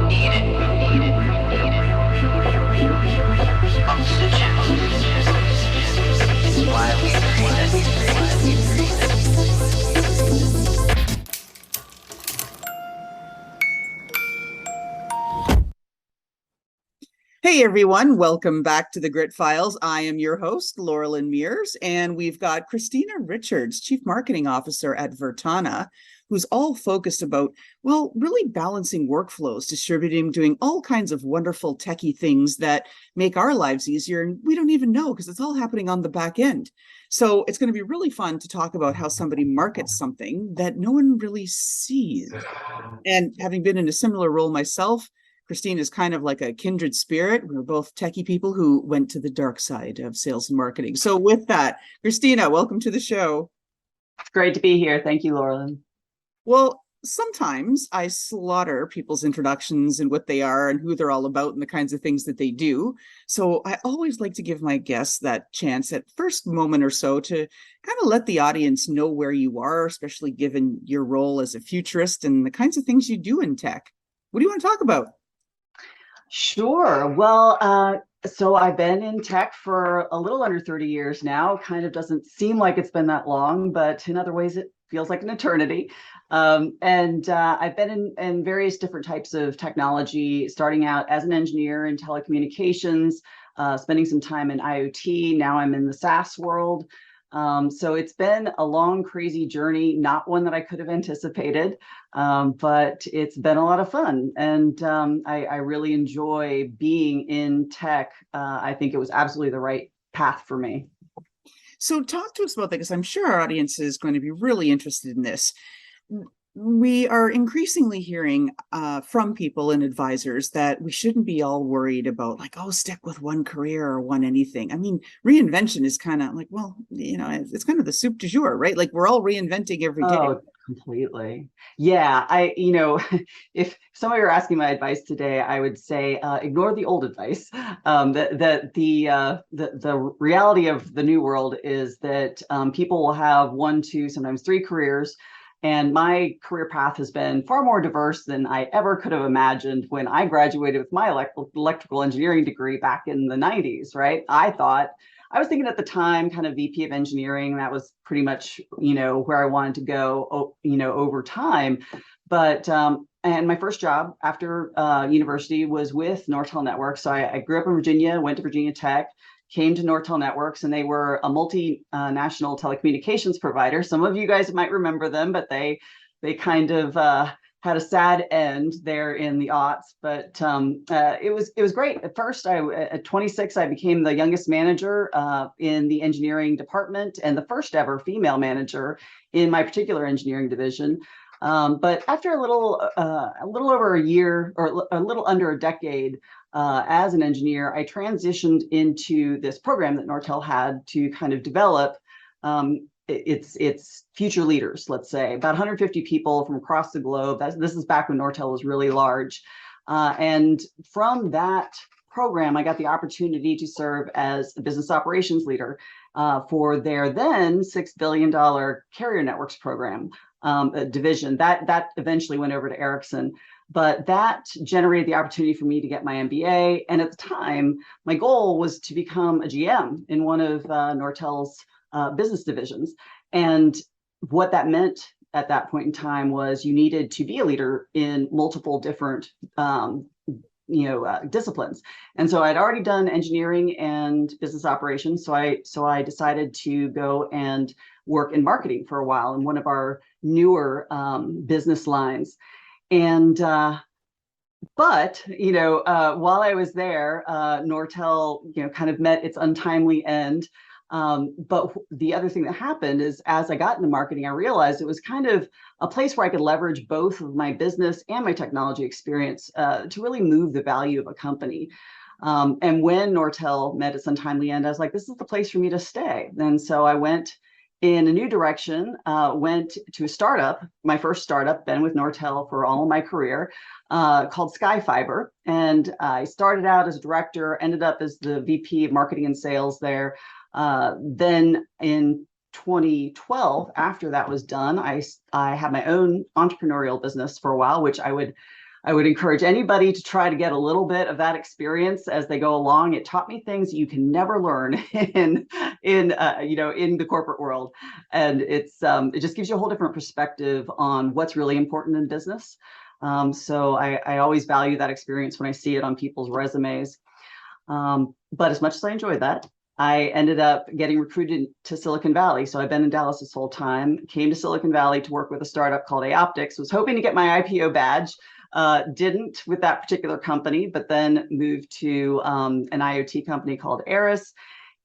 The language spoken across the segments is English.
Hey everyone, welcome back to the Grit Files. I am your host, Loralyn Mears, and we've got Christina Richards, Chief Marketing Officer at Virtana, who's all focused about, well, really balancing workflows, distributing, doing all kinds of wonderful techie things that make our lives easier, and we don't even know because it's all happening on the back end. So it's going to be really fun to talk about how somebody markets something that no one really sees. And having been in a similar role myself, Christine is kind of like a kindred spirit. We're both techie people who went to the dark side of sales and marketing. So with that, Christina, welcome to the show. It's great to be here. Thank you, Loralyn. Well, sometimes I slaughter people's introductions and what they are and who they're all about and the kinds of things that they do. So I always like to give my guests that chance at first moment or so to kind of let the audience know where you are, especially given your role as a futurist and the kinds of things you do in tech. What do you want to talk about? Sure. Well, so I've been in tech for a little under 30 years now. Kind of doesn't seem like it's been that long, but in other ways, it feels like an eternity. I've been in various different types of technology, starting out as an engineer in telecommunications, spending some time in IoT. Now I'm in the SaaS world. So it's been a long, crazy journey, not one that I could have anticipated, but it's been a lot of fun. And I really enjoy being in tech. I think it was absolutely the right path for me. So talk to us about that, because I'm sure our audience is going to be really interested in this. We are increasingly hearing from people and advisors that we shouldn't be all worried about like, oh, stick with one career or one anything. I mean, reinvention is kind of like, well, you know, it's kind of the soup du jour, right? Like we're all reinventing every day. Oh, completely. Yeah, if somebody were asking my advice today, I would say ignore the old advice. The reality of the new world is that people will have one, two, sometimes three careers. And my career path has been far more diverse than I ever could have imagined when I graduated with my electrical engineering degree back in the 90s, right? I was thinking at the time kind of VP of engineering. That was pretty much, where I wanted to go, over time. But, and my first job after university was with Nortel Networks. So I grew up in Virginia, went to Virginia Tech, came to Nortel Networks, and they were a multinational telecommunications provider. Some of you guys might remember them, but they kind of had a sad end there in the aughts. But it was great. At first, at 26, I became the youngest manager in the engineering department and the first ever female manager in my particular engineering division. But after a little over a year or a little under a decade as an engineer, I transitioned into this program that Nortel had to kind of develop its future leaders, let's say, about 150 people from across the globe. This is back when Nortel was really large. And from that program, I got the opportunity to serve as the business operations leader for their then $6 billion carrier networks program division. That eventually went over to Ericsson. But that generated the opportunity for me to get my MBA. And at the time, my goal was to become a GM in one of Nortel's business divisions. And what that meant at that point in time was you needed to be a leader in multiple different disciplines. And so I'd already done engineering and business operations. So I decided to go and work in marketing for a while in one of our newer business lines. And but while I was there, Nortel kind of met its untimely end. But the other thing that happened is, as I got into marketing, I realized it was kind of a place where I could leverage both of my business and my technology experience to really move the value of a company. And when Nortel met its untimely end, I was like, this is the place for me to stay. And so I went in a new direction, went to a startup, my first startup, been with Nortel for all of my career, called Skyfiber. And I started out as a director, ended up as the VP of marketing and sales there. Then in 2012, after that was done, I had my own entrepreneurial business for a while, which I I would encourage anybody to try to get a little bit of that experience as they go along. It taught me things you can never learn in the corporate world, and it just gives you a whole different perspective on what's really important in business. So I always value that experience when I see it on people's resumes. But as much as I enjoyed that, I ended up getting recruited to Silicon Valley. So I've been in Dallas this whole time, came to Silicon Valley to work with a startup called Aoptics, was hoping to get my IPO badge, didn't with that particular company, but then moved to an IoT company called Eris,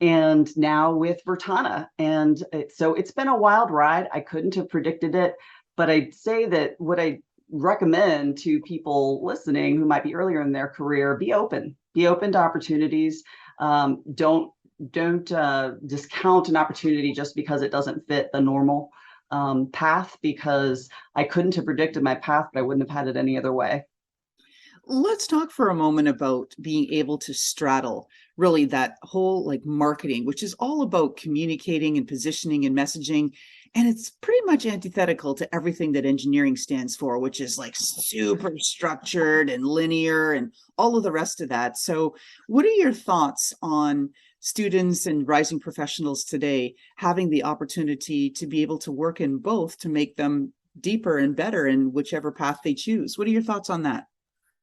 and now with Virtana. And so it's been a wild ride. I couldn't have predicted it, but I'd say that what I recommend to people listening who might be earlier in their career, be open to opportunities. Don't discount an opportunity just because it doesn't fit the normal path, because I couldn't have predicted my path, but I wouldn't have had it any other way. Let's talk for a moment about being able to straddle really that whole like marketing, which is all about communicating and positioning and messaging. And it's pretty much antithetical to everything that engineering stands for, which is like super structured and linear and all of the rest of that. So what are your thoughts on students and rising professionals today having the opportunity to be able to work in both to make them deeper and better in whichever path they choose? What are your thoughts on that?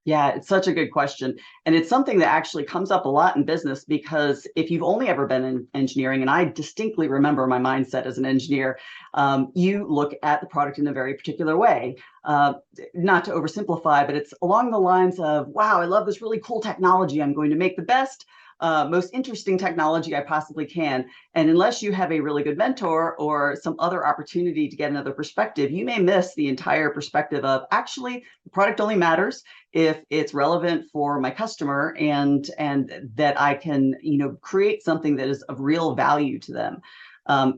Yeah, it's such a good question. And it's something that actually comes up a lot in business, because if you've only ever been in engineering, and I distinctly remember my mindset as an engineer, you look at the product in a very particular way. Not to oversimplify, but it's along the lines of, wow, I love this really cool technology. I'm going to make the best, most interesting technology I possibly can. And unless you have a really good mentor or some other opportunity to get another perspective, you may miss the entire perspective of, actually, the product only matters if it's relevant for my customer, and that I can, create something that is of real value to them.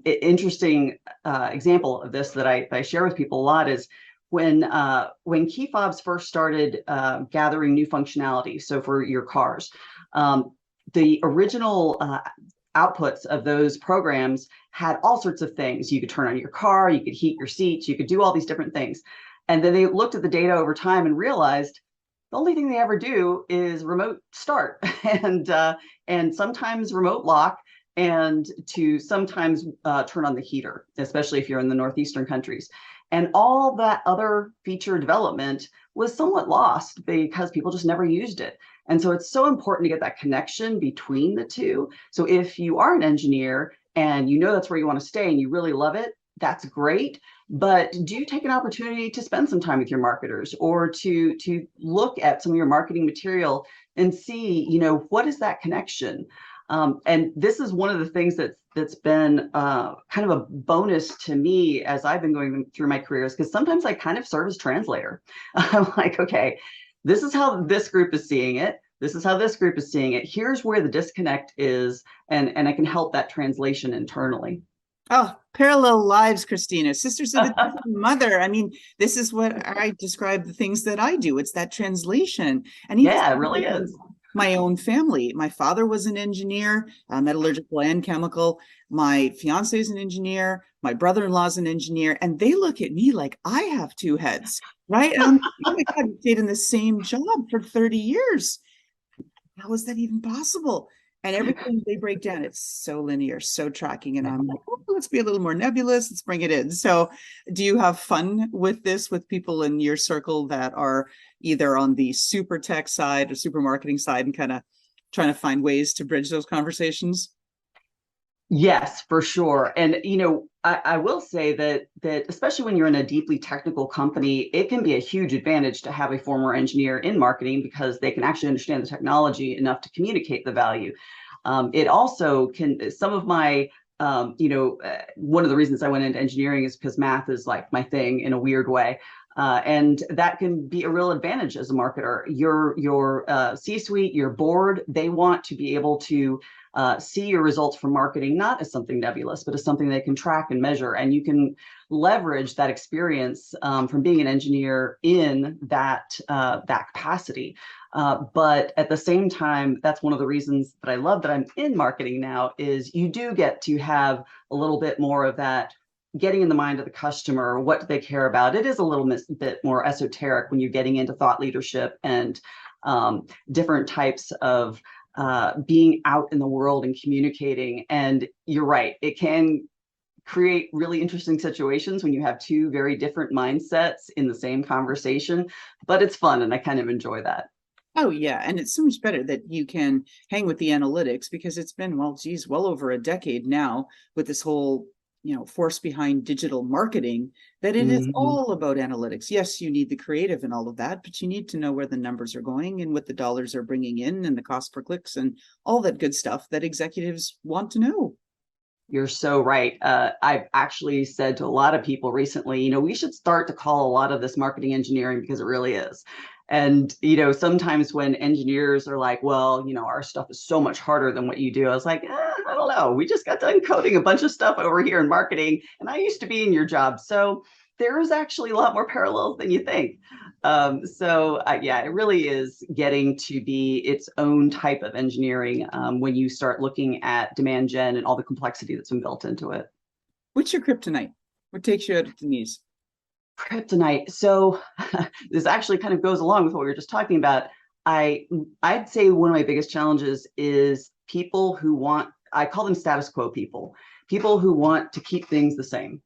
Interesting example of this that I share with people a lot is when key fobs first started gathering new functionality. So for your cars, the original outputs of those programs had all sorts of things. You could turn on your car, you could heat your seats, you could do all these different things. And then they looked at the data over time and realized the only thing they ever do is remote start and sometimes remote lock, and to sometimes turn on the heater, especially if you're in the northeastern countries. And all that other feature development was somewhat lost because people just never used it. And so it's so important to get that connection between the two. So if you are an engineer and you know that's where you want to stay and you really love it, that's great. But do take an opportunity to spend some time with your marketers, or to look at some of your marketing material and see, what is that connection? And this is one of the things that's been kind of a bonus to me as I've been going through my careers, because sometimes I kind of serve as translator. I'm like, okay, this is how this group is seeing it. This is how this group is seeing it. Here's where the disconnect is, and I can help that translation internally. Oh, parallel lives, Christina, sisters of a different mother. I mean, this is what I describe the things that I do. It's that translation. And even yeah, it really is. My own family. My father was an engineer, metallurgical and chemical. My fiance is an engineer. My brother-in-law is an engineer. And they look at me like I have two heads, right? And I'm like, oh my God, we stayed in the same job for 30 years. How is that even possible? And everything they break down, it's so linear, so tracking. And I'm like, oh, let's be a little more nebulous. Let's bring it in. So do you have fun with this, with people in your circle that are either on the super tech side or super marketing side, and kind of trying to find ways to bridge those conversations? Yes, for sure. And, I will say that especially when you're in a deeply technical company, it can be a huge advantage to have a former engineer in marketing, because they can actually understand the technology enough to communicate the value. It also can, some of my, one of the reasons I went into engineering is because math is like my thing in a weird way. And that can be a real advantage as a marketer. Your C-suite, your board, they want to be able to see your results from marketing, not as something nebulous, but as something they can track and measure. And you can leverage that experience from being an engineer in that capacity. But at the same time, that's one of the reasons that I love that I'm in marketing now, is you do get to have a little bit more of that getting in the mind of the customer. What do they care about? It is a little bit more esoteric when you're getting into thought leadership and different types of being out in the world and communicating. And you're right, it can create really interesting situations when you have two very different mindsets in the same conversation, but it's fun and I kind of enjoy that. Oh, yeah. And it's so much better that you can hang with the analytics because it's been, well, geez, well over a decade now with this whole, force behind digital marketing, that it is all about analytics. Yes, you need the creative and all of that, but you need to know where the numbers are going and what the dollars are bringing in and the cost per clicks and all that good stuff that executives want to know. You're so right. I've actually said to a lot of people recently, we should start to call a lot of this marketing engineering because it really is. And, sometimes when engineers are like, well, our stuff is so much harder than what you do. I was like, I don't know. We just got done coding a bunch of stuff over here in marketing, and I used to be in your job. So there is actually a lot more parallels than you think. Yeah, it really is getting to be its own type of engineering when you start looking at demand gen and all the complexity that's been built into it. What's your kryptonite? What takes you out of the knees? Kryptonite. So this actually kind of goes along with what we were just talking about. I'd say one of my biggest challenges is people who want, I call them status quo people who want to keep things the same.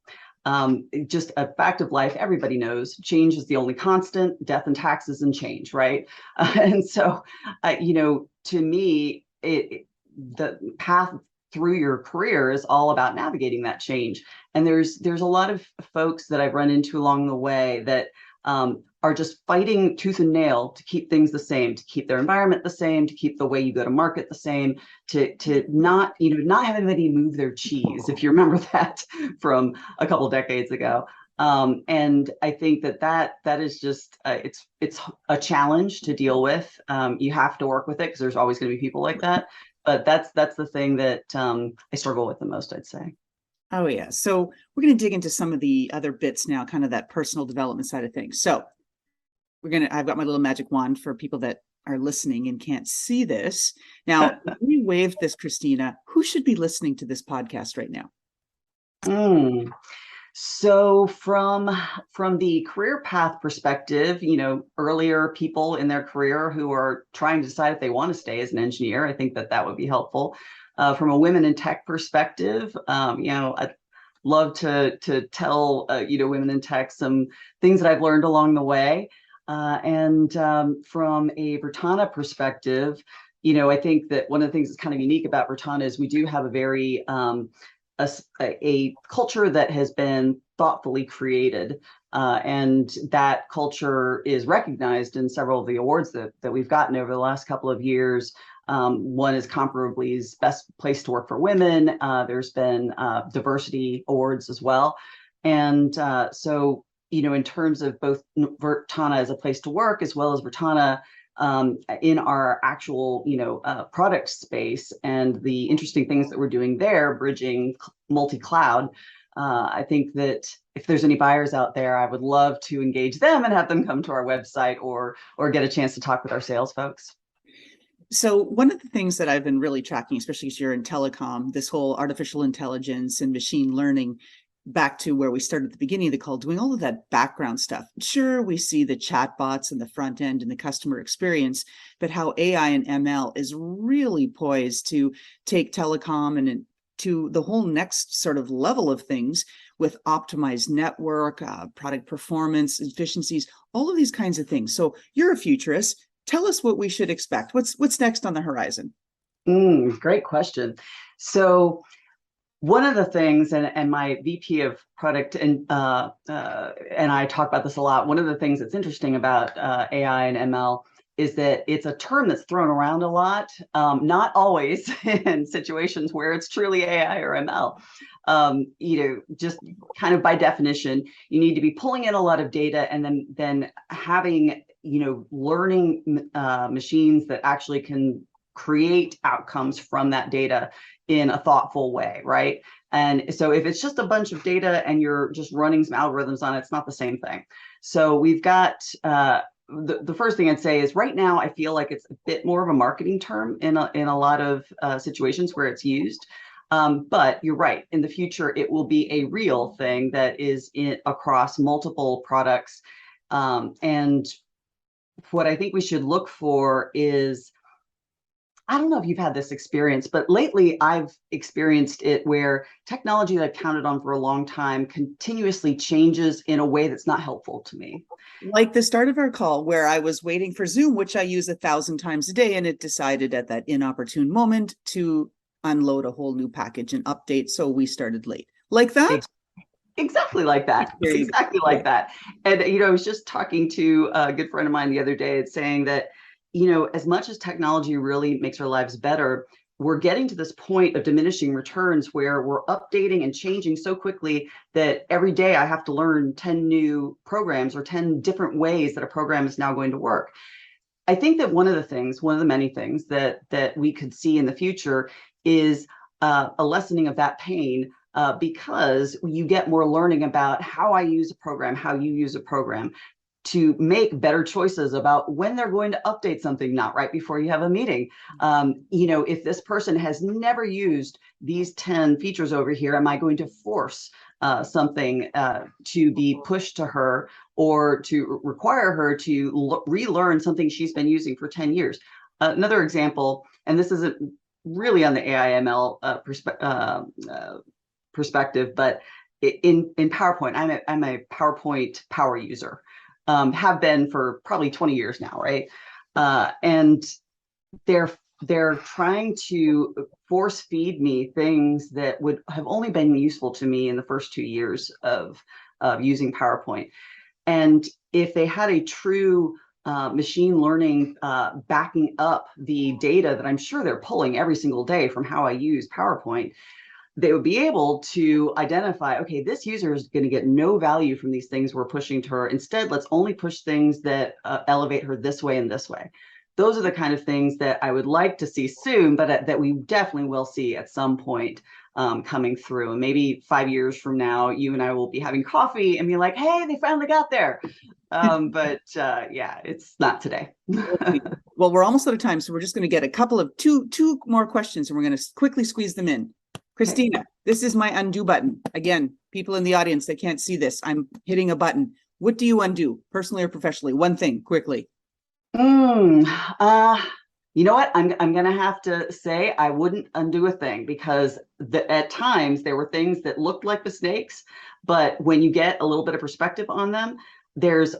Just a fact of life, everybody knows change is the only constant, death and taxes and change, right? And so, to me, the path through your career is all about navigating that change. And there's a lot of folks that I've run into along the way that are just fighting tooth and nail to keep things the same, to keep their environment the same, to keep the way you go to market the same, to not have anybody move their cheese, if you remember that from a couple decades ago. And I think that is just it's a challenge to deal with. You have to work with it because there's always going to be people like that. But that's the thing that I struggle with the most, I'd say. Oh, yeah. So we're going to dig into some of the other bits now, kind of that personal development side of things. So I've got my little magic wand for people that are listening and can't see this. Now, we waved this, Christina. Who should be listening to this podcast right now? So from the career path perspective, earlier people in their career who are trying to decide if they want to stay as an engineer, I think that would be helpful. From a women in tech perspective, I'd love to tell women in tech some things that I've learned along the way. And from a Virtana perspective, I think that one of the things that's kind of unique about Virtana is we do have a very a culture that has been thoughtfully created, and that culture is recognized in several of the awards that we've gotten over the last couple of years. One is Comparably's Best Place to Work for Women. There's been diversity awards as well. And so, in terms of both Virtana as a place to work, as well as Virtana in our actual, product space and the interesting things that we're doing there, bridging multi-cloud. I think that if there's any buyers out there, I would love to engage them and have them come to our website or get a chance to talk with our sales folks. So one of the things that I've been really tracking, especially because you're in telecom, this whole artificial intelligence and machine learning, back to where we started at the beginning of the call, doing all of that background stuff. Sure, we see the chatbots and the front end and the customer experience, but how AI and ML is really poised to take telecom and to the whole next sort of level of things with optimized network, product performance, efficiencies, all of these kinds of things. So you're a futurist. Tell us what we should expect. What's next on the horizon? Great question. So one of the things, and my VP of product and I talk about this a lot. One of the things that's interesting about AI and ML is that it's a term that's thrown around a lot, not always in situations where it's truly AI or ML. Just kind of by definition, you need to be pulling in a lot of data and then having learning machines that actually can create outcomes from that data in a thoughtful way, right? And so if it's just a bunch of data and you're just running some algorithms on it, it's not the same thing. So we've got the first thing I'd say is right now I feel like it's a bit more of a marketing term in a lot of situations where it's used. But you're right. In the future, it will be a real thing that is across multiple products. And what I think we should look for is, I don't know if you've had this experience, but lately I've experienced it where technology that I've counted on for a long time continuously changes in a way that's not helpful to me. Like the start of our call, where I was waiting for Zoom, which I use 1,000 times a day, and it decided at that inopportune moment to unload a whole new package and update. So we started late. Like that? Exactly like that. It's exactly like that. And, I was just talking to a good friend of mine the other day saying that, as much as technology really makes our lives better, we're getting to this point of diminishing returns where we're updating and changing so quickly that every day I have to learn 10 new programs or 10 different ways that a program is now going to work. I think that one of the many things that we could see in the future is a lessening of that pain, because you get more learning about how I use a program, how you use a program, to make better choices about when they're going to update something, not right before you have a meeting. If this person has never used these 10 features over here, am I going to force something to be pushed to her, or to require her to relearn something she's been using for 10 years? Another example, and this isn't really on the AI/ML perspective, but in PowerPoint, I'm a PowerPoint power user, have been for probably 20 years now, right? And they're trying to force feed me things that would have only been useful to me in the first 2 years of using PowerPoint. And if they had a true machine learning backing up the data that I'm sure they're pulling every single day from how I use PowerPoint, they would be able to identify, okay, this user is going to get no value from these things we're pushing to her. Instead, let's only push things that elevate her this way and this way. Those are the kind of things that I would like to see soon, but that we definitely will see at some point coming through. And maybe 5 years from now, you and I will be having coffee and be like, hey, they finally got there. But yeah, it's not today. Well, we're almost out of time, so we're just going to get a couple of two more questions, and we're going to quickly squeeze them in. Christina, okay. This is my undo button. Again, people in the audience, they can't see this. I'm hitting a button. What do you undo, personally or professionally? One thing, quickly. You know what? I'm going to have to say I wouldn't undo a thing, because at times there were things that looked like mistakes, but when you get a little bit of perspective on them, there's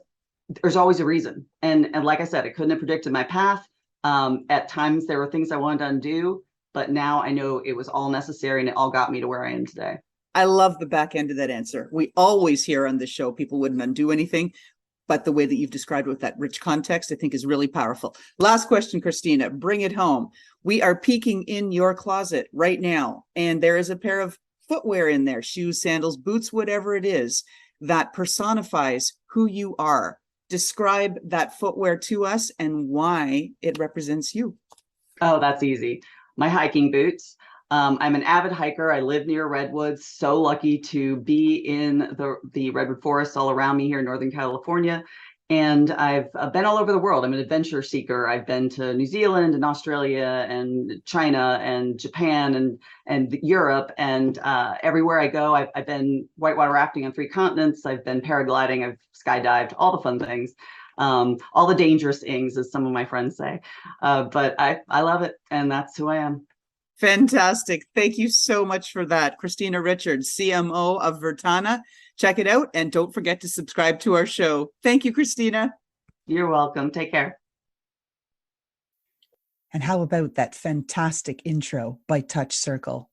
always a reason. And like I said, I couldn't have predicted my path. At times there were things I wanted to undo, but now I know it was all necessary and it all got me to where I am today. I love the back end of that answer. We always hear on this show people wouldn't undo anything, but the way that you've described it with that rich context, I think is really powerful. Last question, Christina, bring it home. We are peeking in your closet right now, and there is a pair of footwear in there, shoes, sandals, boots, whatever it is, that personifies who you are. Describe that footwear to us and why it represents you. Oh, that's easy. My hiking boots. I'm an avid hiker. I live near redwoods. So lucky to be in the redwood forests all around me here in Northern California. And I've been all over the world. I'm an adventure seeker. I've been to New Zealand and Australia and China and Japan and Europe. And everywhere I go, I've been whitewater rafting on 3 continents. I've been paragliding. I've skydived, all the fun things. All the dangerous things, as some of my friends say. But I love it. And that's who I am. Fantastic. Thank you so much for that. Christina Richards, CMO of Virtana. Check it out. And don't forget to subscribe to our show. Thank you, Christina. You're welcome. Take care. And how about that fantastic intro by Touch Circle?